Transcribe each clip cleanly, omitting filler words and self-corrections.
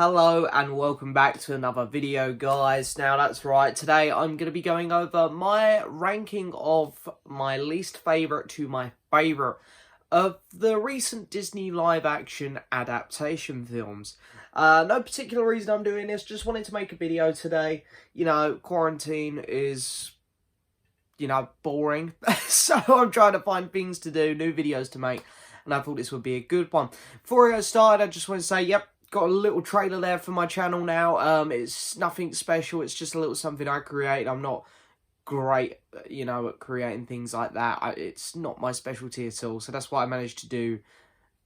Hello and welcome back to another video, guys. Now that's right, today I'm going to be going over my ranking of my least favourite to my favourite of the recent Disney live-action adaptation films. No particular reason I'm doing this, just wanted to make a video today. You know, quarantine is, boring, so I'm trying to find things to do, new videos to make, and I thought this would be a good one. Before I get started, I just want to say, yep, got a little trailer there for my channel now. It's nothing special, it's just a little something I create. I'm not great, at creating things like that. It's not my specialty at all, so that's what I managed to do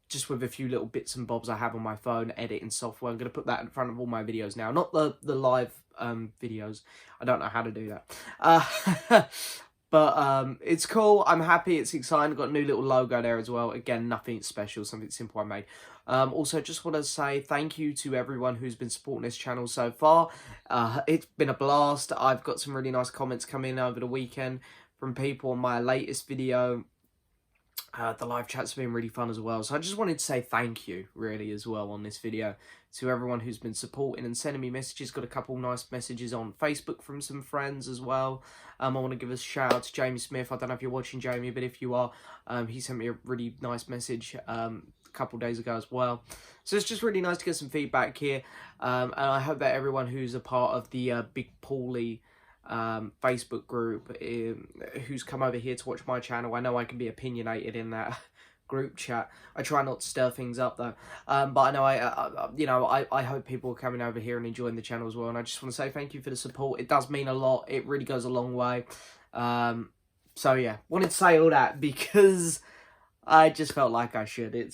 just with a few little bits and bobs I have on my phone, editing software. I'm going to put that in front of all my videos now, not the live videos. I don't know how to do that. But it's cool, I'm happy, it's exciting. Got a new little logo there as well. Again, nothing special, something simple I made. Also, just want to say thank you to everyone who's been supporting this channel so far. It's been a blast. I've got some really nice comments come in over the weekend from people on my latest video. The live chat's been really fun as well. So I just wanted to say thank you, really, as well on this video to everyone who's been supporting and sending me messages. Got a couple nice messages on Facebook from some friends as well. I want to give a shout out to Jamie Smith. I don't know if you're watching, Jamie, but if you are, he sent me a really nice message a couple days ago as well. So it's just really nice to get some feedback here. And I hope that everyone who's a part of the Big Paulie Facebook group who's come over here to watch my channel, I know I can be opinionated in that group chat. I try not to stir things up though, but I know I hope people are coming over here and enjoying the channel as well, and I just want to say thank you for the support. It does mean a lot, it really goes a long way. So yeah, wanted to say all that because I just felt like I should. It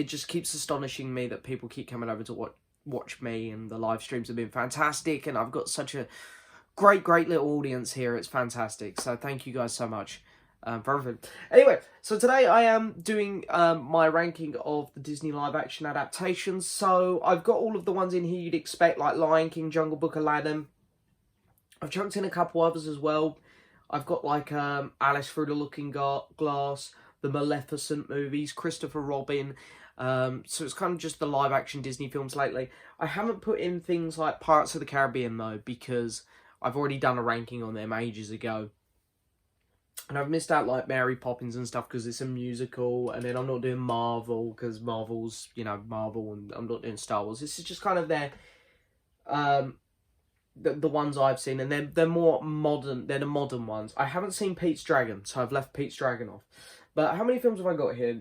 just keeps astonishing me that people keep coming over to watch me, and the live streams have been fantastic, and I've got such a great little audience here. It's fantastic, so thank you guys so much for everything. Anyway, so today I am doing my ranking of the Disney live action adaptations. So I've got all of the ones in here you'd expect, like Lion King, Jungle Book, Aladdin. I've chunked in a couple others as well. I've got like Alice Through the Looking Glass, the Maleficent movies, Christopher Robin. So it's kind of just the live action Disney films lately. I haven't put in things like Pirates of the Caribbean though, because I've already done a ranking on them ages ago. And I've missed out like Mary Poppins and stuff because it's a musical, and then I'm not doing Marvel because Marvel's, Marvel, and I'm not doing Star Wars. This is just kind of their, the ones I've seen, and they're more modern, they're the modern ones. I haven't seen Pete's Dragon, so I've left Pete's Dragon off. But how many films have I got here?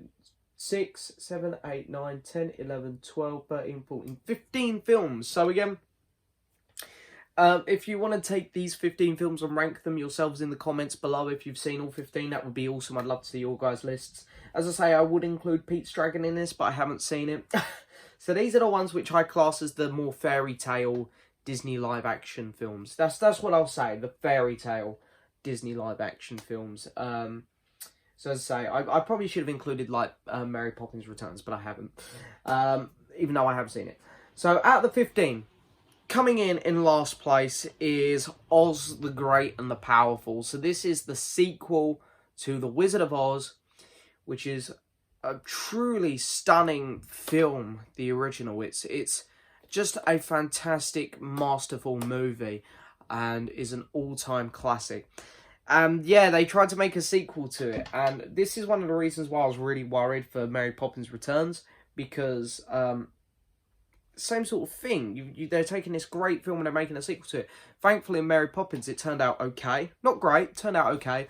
6, 7, 8, 9, 10, 11, 12, 13, 14, 15 films. So again, if you want to take these 15 films and rank them yourselves in the comments below, if you've seen all 15, that would be awesome. I'd love to see your guys' lists. As I say, I would include Pete's Dragon in this, but I haven't seen it. So these are the ones which I class as the more fairy tale Disney live action films. That's what I'll say, the fairy tale Disney live action films. So as I say, I probably should have included like Mary Poppins Returns, but I haven't, even though I have seen it. So out of the 15, coming in last place is Oz the Great and the Powerful. So this is the sequel to The Wizard of Oz, which is a truly stunning film, the original. It's just a fantastic, masterful movie and is an all-time classic. And yeah, they tried to make a sequel to it, and this is one of the reasons why I was really worried for Mary Poppins Returns, because same sort of thing. They're taking this great film and they're making a sequel to it. Thankfully, in Mary Poppins, it turned out okay. Not great, turned out okay.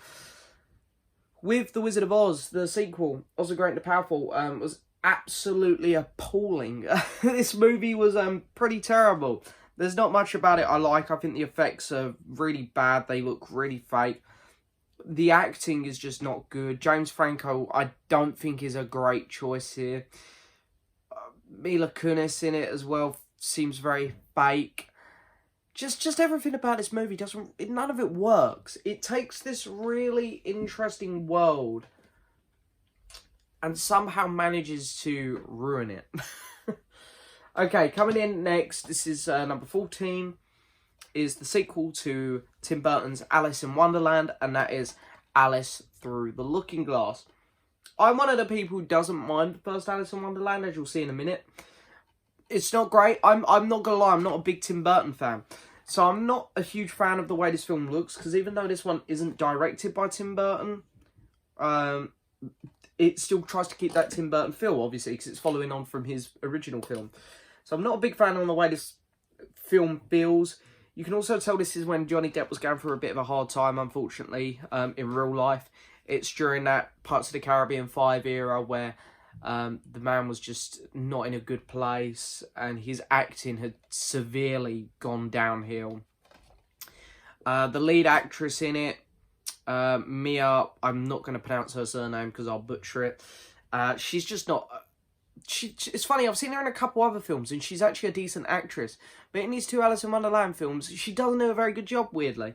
With The Wizard of Oz, the sequel, Oz the Great and the Powerful, was absolutely appalling. This movie was pretty terrible. There's not much about it I like. I think the effects are really bad. They look really fake. The acting is just not good. James Franco, I don't think is a great choice here. Mila Kunis in it as well seems very fake. Just everything about this movie none of it works. It takes this really interesting world and somehow manages to ruin it. Okay, coming in next, this is number 14, is the sequel to Tim Burton's Alice in Wonderland, and that is Alice Through the Looking Glass. I'm one of the people who doesn't mind the first Alice in Wonderland, as you'll see in a minute. It's not great. I'm not gonna lie, I'm not a big Tim Burton fan. So I'm not a huge fan of the way this film looks, because even though this one isn't directed by Tim Burton, it still tries to keep that Tim Burton feel, obviously, because it's following on from his original film. So I'm not a big fan on the way this film feels. You can also tell this is when Johnny Depp was going through a bit of a hard time, unfortunately, in real life. It's during that Parts of the Caribbean 5 era where the man was just not in a good place and his acting had severely gone downhill. The lead actress in it, Mia, I'm not going to pronounce her surname because I'll butcher it. She's just not... It's funny, I've seen her in a couple other films and she's actually a decent actress. But in these two Alice in Wonderland films, she doesn't do a very good job, weirdly.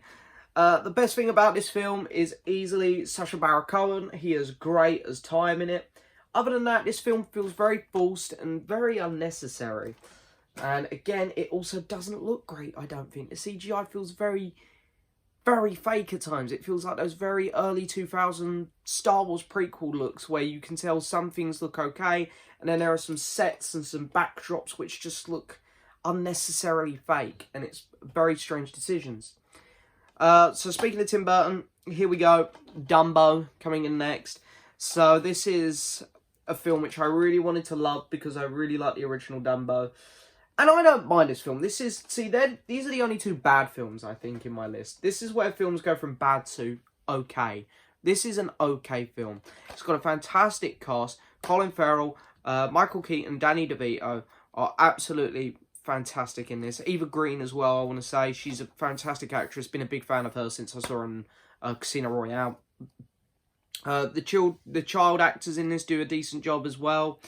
The best thing about this film is easily Sacha Baron Cohen. He is great as time in it. Other than that, this film feels very forced and very unnecessary. And again, it also doesn't look great, I don't think. The CGI feels very, very fake at times. It feels like those very early 2000 Star Wars prequel looks where you can tell some things look okay, and then there are some sets and some backdrops which just look unnecessarily fake, and it's very strange decisions. So speaking of Tim Burton, here we go. Dumbo coming in next. So this is a film which I really wanted to love because I really like the original Dumbo. And I don't mind this film. This is, see, these are the only two bad films, I think, in my list. This is where films go from bad to okay. This is an okay film. It's got a fantastic cast. Colin Farrell, Michael Keaton, Danny DeVito are absolutely fantastic in this. Eva Green as well, I want to say. She's a fantastic actress. Been a big fan of her since I saw her in Casino Royale. The child actors in this do a decent job as well.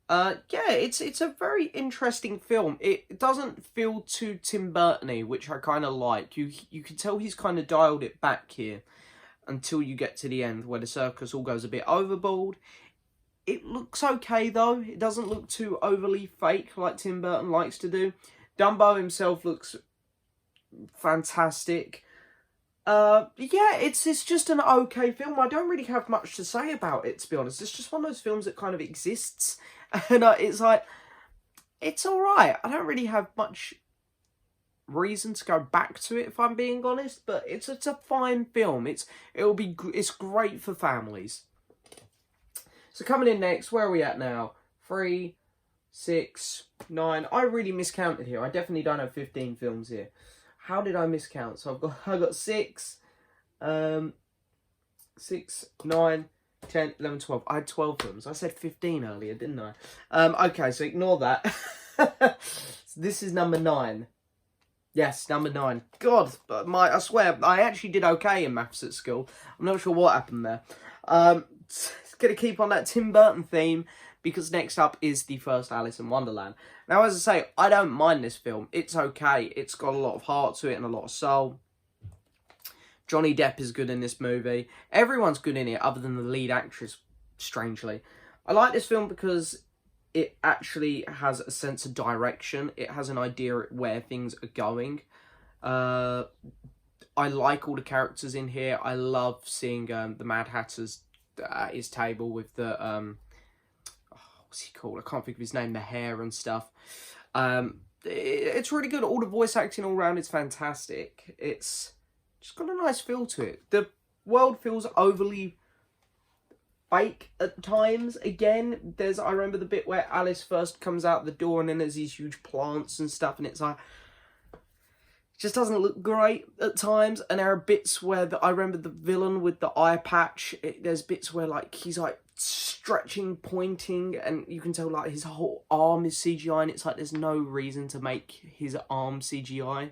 Yeah, it's a very interesting film. It doesn't feel too Tim Burton-y, which I kind of like. You can tell he's kind of dialed it back here until you get to the end where the circus all goes a bit overboard. It looks okay though. It doesn't look too overly fake like Tim Burton likes to do. Dumbo himself looks fantastic. Yeah, it's just an okay film. I don't really have much to say about it, to be honest. It's just one of those films that kind of exists. And it's like, it's alright. I don't really have much reason to go back to it, if I'm being honest. But it's a fine film. It's great for families. So coming in next, where are we at now? 3, 6, 9. I really miscounted here. I definitely don't have 15 films here. How did I miscount? So I got 6, 6, 9, 10, 11, 12. I had 12 films. I said 15 earlier, didn't I? Okay, so ignore that. So this is number 9. Yes, number 9. God, I swear, I actually did okay in maths at school. I'm not sure what happened there. Going to keep on that Tim Burton theme, because next up is the first Alice in Wonderland. Now, as I say, I don't mind this film. It's okay. It's got a lot of heart to it and a lot of soul. Johnny Depp is good in this movie. Everyone's good in it, other than the lead actress, strangely. I like this film because it actually has a sense of direction. It has an idea where things are going. I like all the characters in here. I love seeing the Mad Hatter's at his table with the what's he called? I can't think of his name. The hair and stuff. It's really good. All the voice acting all around is fantastic. It's just got a nice feel to it. The world feels overly fake at times. Again, I remember the bit where Alice first comes out the door and then there's these huge plants and stuff, and it's like, just doesn't look great at times. And there are bits where I remember the villain with the eye patch. There's bits where like he's like stretching, pointing, and you can tell like his whole arm is CGI, and it's like there's no reason to make his arm CGI.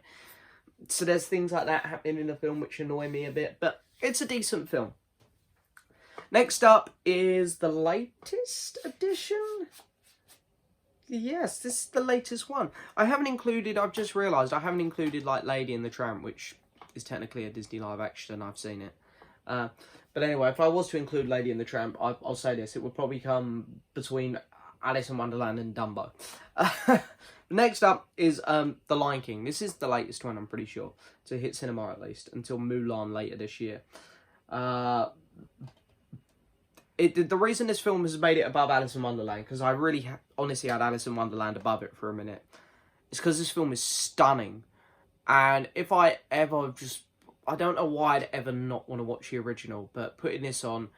So there's things like that happening in the film which annoy me a bit, but it's a decent film. Next up is the latest edition. Yes, this is the latest one. I've just realised I haven't included like Lady and the Tramp, which is technically a Disney live action. I've seen it. But anyway, if I was to include Lady and the Tramp, I'll say this. It would probably come between Alice in Wonderland and Dumbo. Next up is The Lion King. This is the latest one, I'm pretty sure. To hit cinema at least, until Mulan later this year. the reason this film has made it above Alice in Wonderland, because I really honestly had Alice in Wonderland above it for a minute, is because this film is stunning. And if I ever I don't know why I'd ever not want to watch the original, but putting this on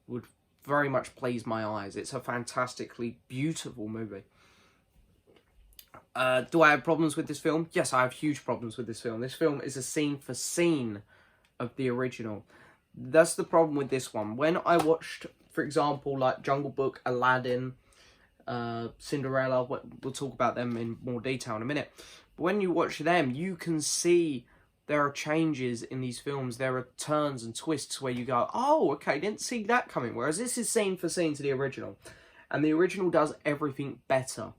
would very much please my eyes. It's a fantastically beautiful movie. Do I have problems with this film? Yes, I have huge problems with this film. This film is a scene for scene of the original. That's the problem with this one. When I watched, for example, like Jungle Book, Aladdin, Cinderella, we'll talk about them in more detail in a minute. But when you watch them, you can see there are changes in these films. There are turns and twists where you go, oh, okay, didn't see that coming. Whereas this is scene for scene to the original. And the original does everything better.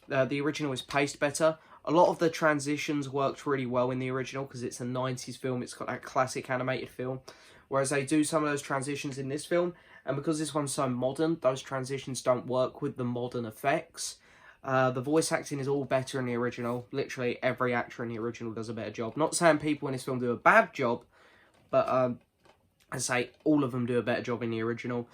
The original is paced better. A lot of the transitions worked really well in the original because it's a 90s film. It's got that classic animated feel. Whereas they do some of those transitions in this film. And because this one's so modern, those transitions don't work with the modern effects. The voice acting is all better in the original. Literally every actor in the original does a better job. Not saying people in this film do a bad job. But I say all of them do a better job in the original.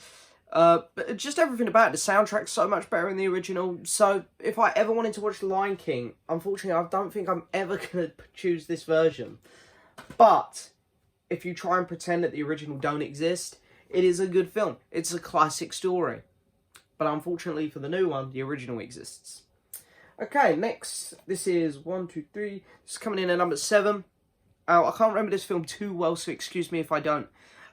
But just everything about it. The soundtrack's so much better in the original. So if I ever wanted to watch The Lion King, unfortunately I don't think I'm ever going to choose this version. But if you try and pretend that the original don't exist, it is a good film. It's a classic story. But unfortunately for the new one, the original exists. Okay, next. This is 1, 2, 3. This is coming in at number 7. I can't remember this film too well, so excuse me if I don't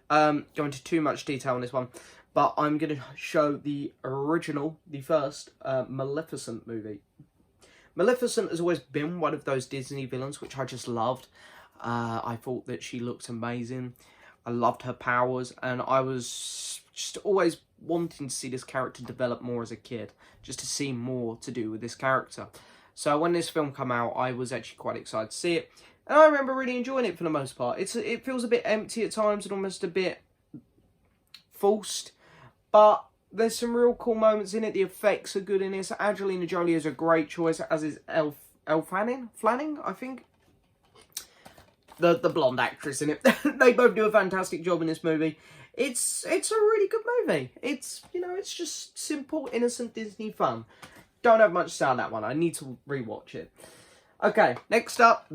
go into too much detail on this one. But I'm going to show the original, the first Maleficent movie. Maleficent has always been one of those Disney villains, which I just loved. I thought that she looked amazing. I loved her powers, and I was just always wanting to see this character develop more as a kid, just to see more to do with this character. So when this film came out, I was actually quite excited to see it, and I remember really enjoying it for the most part. It feels a bit empty at times and almost a bit forced, but there's some real cool moments in it. The effects are good in this. Angelina Jolie is a great choice, as is Elle Fanning, I think. The blonde actress in it. They both do a fantastic job in this movie. It's a really good movie. It's, you know, it's just simple, innocent Disney fun. Don't have much to say on that one. I need to rewatch it. Okay, next up,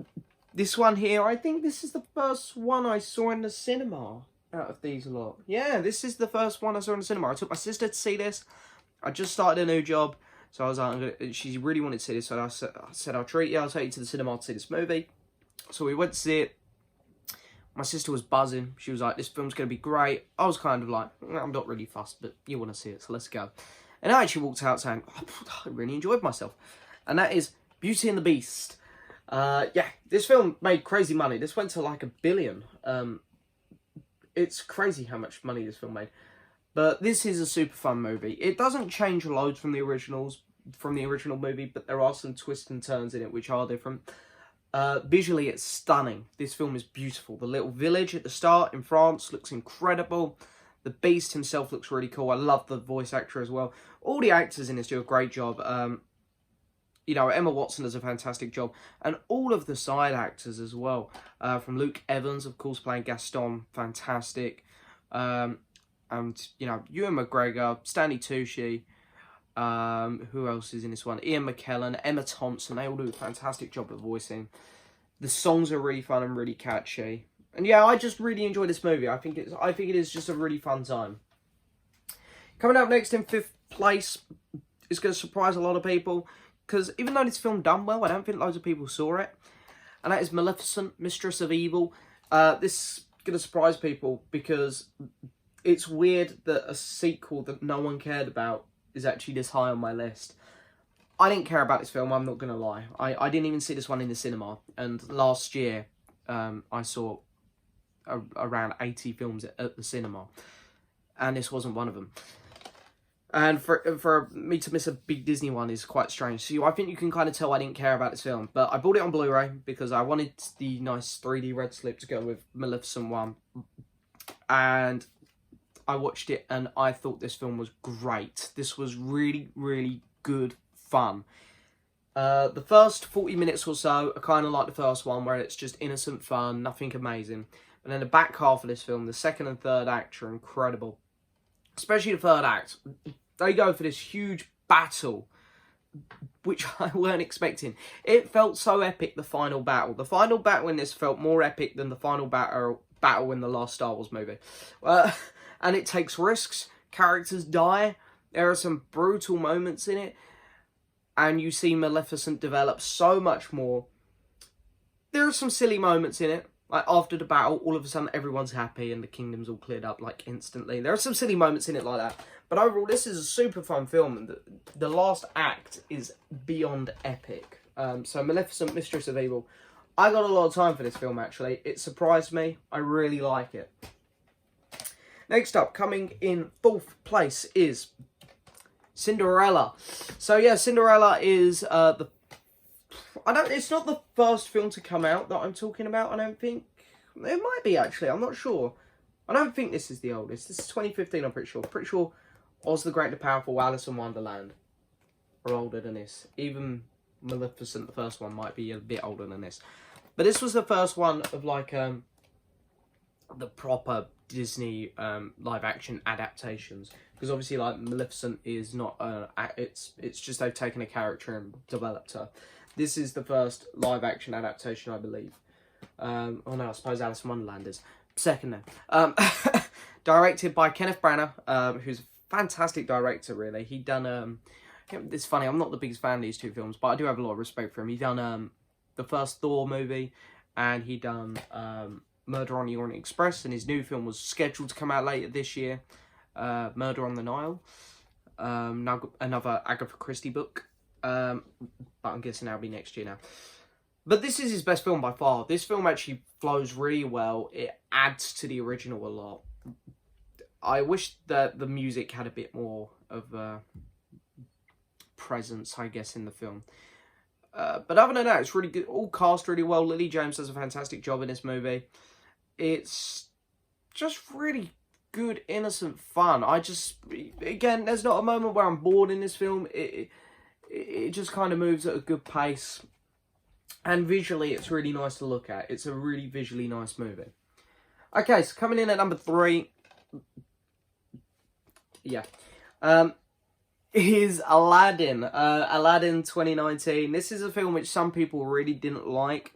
this one here. I think this is the first one I saw in the cinema out of these lot. Yeah, this is the first one I saw in the cinema. I took my sister to see this. I just started a new job, so I was like, she really wanted to see this, so I said, I'll treat you. I'll take you to the cinema to see this movie. So we went to see it. My sister was buzzing. She was like, this film's going to be great. I was kind of like, I'm not really fussed, but you want to see it, so let's go. And I actually walked out saying, oh, I really enjoyed myself. And that is Beauty and the Beast. Yeah, this film made crazy money. This went to like $1 billion. It's crazy how much money this film made. But this is a super fun movie. It doesn't change loads from the original movie, but there are some twists and turns in it which are different. Visually, it's stunning. This film is beautiful. The little village at the start in France looks incredible. The Beast himself looks really cool. I love the voice actor as well. All the actors in this do a great job. You know, Emma Watson does a fantastic job. And all of the side actors as well. From Luke Evans, of course, playing Gaston. Fantastic. And, you know, Ewan McGregor, Stanley Tucci. Who else is in this one? Ian McKellen, Emma Thompson. They all do a fantastic job of voicing. The songs are really fun and really catchy. And yeah, I just really enjoy this movie. I think it is just a really fun time. Coming up next in 5th place is going to surprise a lot of people, because even though this film done well, I don't think loads of people saw it. And that is Maleficent, Mistress of Evil. This is going to surprise people because it's weird that a sequel that no one cared about is actually this high on my list. I didn't care about this film, I'm not going to lie. I didn't even see this one in the cinema. And last year, I saw around 80 films at the cinema. And this wasn't one of them. And for me to miss a big Disney one is quite strange. So I think you can kind of tell I didn't care about this film. But I bought it on Blu-ray because I wanted the nice 3D red slip to go with Maleficent 1. And I watched it and I thought this film was great. This was really, really good fun. The first 40 minutes or so are kind of like the first one, where it's just innocent fun, nothing amazing. And then the back half of this film, the second and third act are incredible. especially the third act. They go for this huge battle, which I weren't expecting. It felt so epic, the final battle. The final battle in this felt more epic than the final battle in the last Star Wars movie. And it takes risks. Characters die. There are some brutal moments in it. And you see Maleficent develop so much more. There are some silly moments in it. Like, after the battle, all of a sudden everyone's happy and the kingdom's all cleared up, like, instantly. There are some silly moments in it like that. But overall, this is a super fun film, and the last act is beyond epic. So, Maleficent, Mistress of Evil. I got a lot of time for this film, actually. It surprised me. I really like it. Next up, coming in 4th place is Cinderella. So, yeah, Cinderella is it's not the first film to come out that I'm talking about, I don't think. It might be, actually. I'm not sure. I don't think this is the oldest. This is 2015, I'm pretty sure. Pretty sure Oz the Great and the Powerful, Alice in Wonderland are older than this. Even Maleficent, the first one, might be a bit older than this. But this was the first one of, like, the proper Disney live-action adaptations. Because obviously, like, Maleficent is not... it's just they've taken a character and developed her. This is the first live-action adaptation, I believe. Oh no, I suppose Alice in Wonderland is. Second then. Directed by Kenneth Branagh, who's a fantastic director, really. He done... it's funny, I'm not the biggest fan of these two films, but I do have a lot of respect for him. He done the first Thor movie, and he done Murder on the Orient Express, and his new film was scheduled to come out later this year, Murder on the Nile. Another Agatha Christie book. But I'm guessing that'll be next year now. But this is his best film by far. This film actually flows really well. It adds to the original a lot. I wish that the music had a bit more of presence, I guess, in the film. But other than that, it's really good. All cast really well. Lily James does a fantastic job in this movie. It's just really good, innocent fun. Again, there's not a moment where I'm bored in this film. It just kind of moves at a good pace. And visually, it's really nice to look at. It's a really visually nice movie. Okay, so coming in at number 3. Yeah. Is Aladdin. Aladdin 2019. This is a film which some people really didn't like.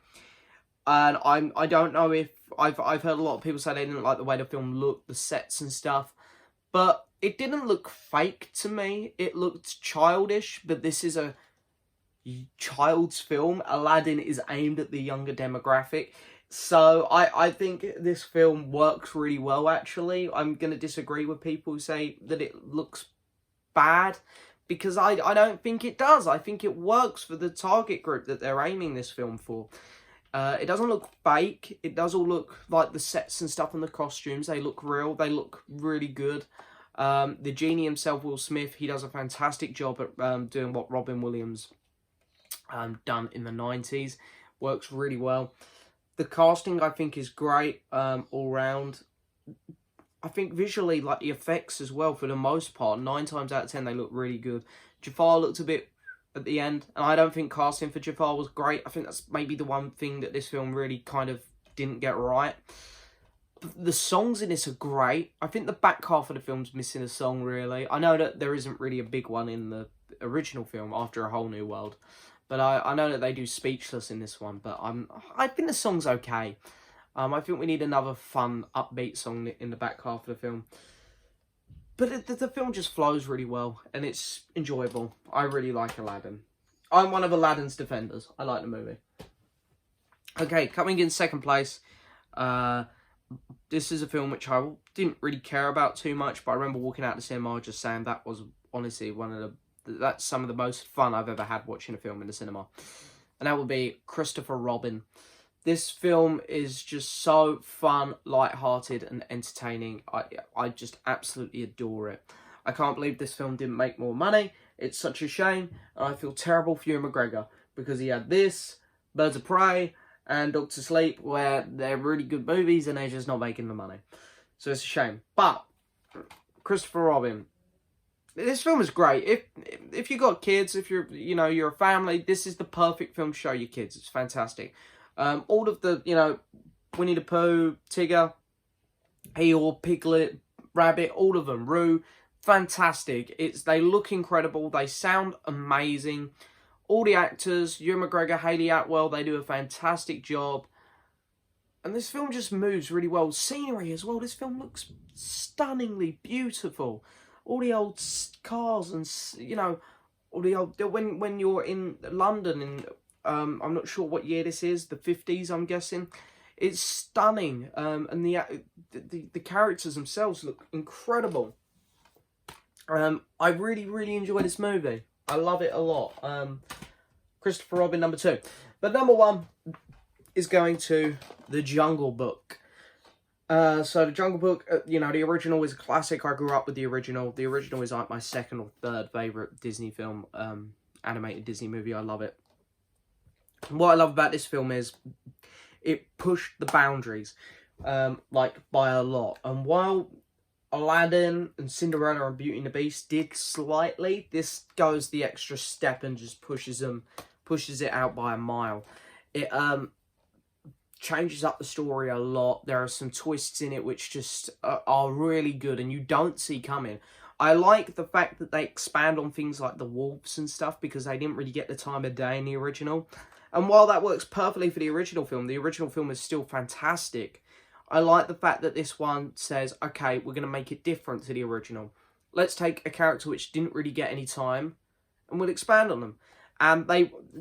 And I don't know if... I've heard a lot of people say they didn't like the way the film looked, the sets and stuff. But it didn't look fake to me. It looked childish, but this is a child's film. Aladdin is aimed at the younger demographic. So I think this film works really well, actually. I'm going to disagree with people who say that it looks bad, because I don't think it does. I think it works for the target group that they're aiming this film for. It doesn't look fake. It does all look like the sets and stuff and the costumes. They look real. They look really good. The genie himself, Will Smith, he does a fantastic job at doing what Robin Williams done in the 90s. Works really well. The casting, I think, is great all round. I think visually, like the effects as well, for the most part, 9 times out of 10, they look really good. Jafar looked a bit at the end, and I don't think casting for Jafar was great. I think that's maybe the one thing that this film really kind of didn't get right. But the songs in this are great. I think the back half of the film's missing a song, really. I know that there isn't really a big one in the original film, After a Whole New World. But I know that they do Speechless in this one, but I think the song's okay. I think we need another fun, upbeat song in the back half of the film. But the film just flows really well, and it's enjoyable. I really like Aladdin. I'm one of Aladdin's defenders. I like the movie. Okay, coming in second place. This is a film which I didn't really care about too much, but I remember walking out of the cinema just saying that was honestly that's some of the most fun I've ever had watching a film in the cinema. And that would be Christopher Robin. This film is just so fun, light-hearted, and entertaining. I just absolutely adore it. I can't believe this film didn't make more money. It's such a shame. And I feel terrible for Ewan McGregor, because he had this, Birds of Prey, and Doctor Sleep, where they're really good movies and they're just not making the money. So it's a shame. But Christopher Robin, this film is great. If you got kids, if you're a family, this is the perfect film to show your kids. It's fantastic. All of the, Winnie the Pooh, Tigger, Eeyore, Piglet, Rabbit, all of them. Roo, fantastic. They look incredible. They sound amazing. All the actors, Ewan McGregor, Hayley Atwell, they do a fantastic job. And this film just moves really well. Scenery as well. This film looks stunningly beautiful. All the old cars and, you know, all the old... When you're in London, in I'm not sure what year this is, the 50s, I'm guessing. It's stunning. And the characters themselves look incredible. I really, really enjoy this movie. I love it a lot. Christopher Robin, number 2. But number 1 is going to The Jungle Book. So The Jungle Book, you know, the original is a classic. I grew up with the original. The original is like my second or third favourite Disney film, animated Disney movie. I love it. And what I love about this film is it pushed the boundaries, like, by a lot. And while Aladdin and Cinderella and Beauty and the Beast did slightly, this goes the extra step and just pushes it out by a mile. It changes up the story a lot. There are some twists in it which just are really good and you don't see coming. I like the fact that they expand on things like the wolves and stuff because they didn't really get the time of day in the original. And while that works perfectly for the original film is still fantastic. I like the fact that this one says, okay, we're going to make it different to the original. Let's take a character which didn't really get any time and we'll expand on them. And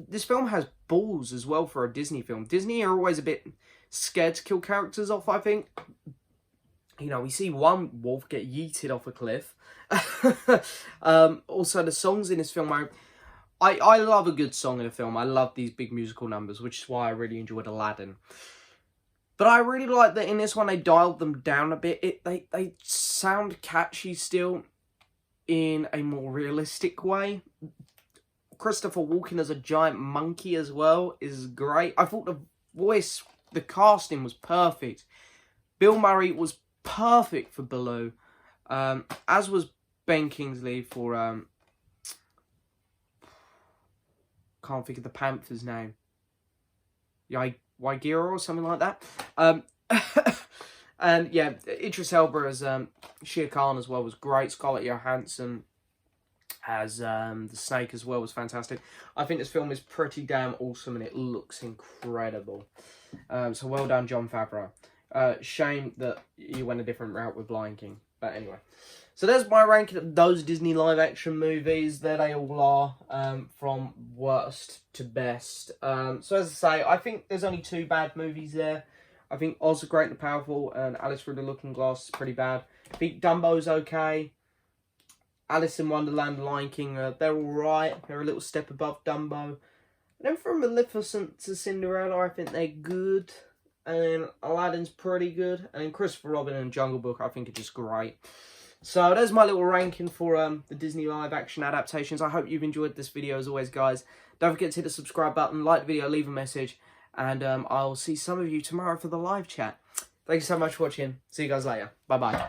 this film has balls as well for a Disney film. Disney are always a bit scared to kill characters off, I think. You know, we see one wolf get yeeted off a cliff. Also, the songs in this film, I love a good song in a film. I love these big musical numbers, which is why I really enjoyed Aladdin. But I really like that in this one they dialed them down a bit. They sound catchy still in a more realistic way. Christopher Walken as a giant monkey as well is great. I thought the casting was perfect. Bill Murray was perfect for Baloo, as was Ben Kingsley for can't think of the Panther's name. Wagira or something like that. And yeah, Idris Elba as Shere Khan as well was great. Scarlett Johansson as the Snake as well was fantastic. I think this film is pretty damn awesome and it looks incredible. So well done, Jon Favreau. Shame that you went a different route with Lion King. But anyway. So there's my ranking of those Disney live-action movies. There they all are, from worst to best. So as I say, I think there's only 2 bad movies there. I think Oz the Great and the Powerful and Alice Through the Looking Glass is pretty bad. I think Dumbo's okay. Alice in Wonderland and Lion King, they're alright. They're a little step above Dumbo. And then from Maleficent to Cinderella, I think they're good. And then Aladdin's pretty good. And then Christopher Robin and Jungle Book, I think are just great. So there's my little ranking for the Disney live action adaptations. I hope you've enjoyed this video as always, guys. Don't forget to hit the subscribe button, like the video, leave a message. And I'll see some of you tomorrow for the live chat. Thank you so much for watching. See you guys later. Bye-bye.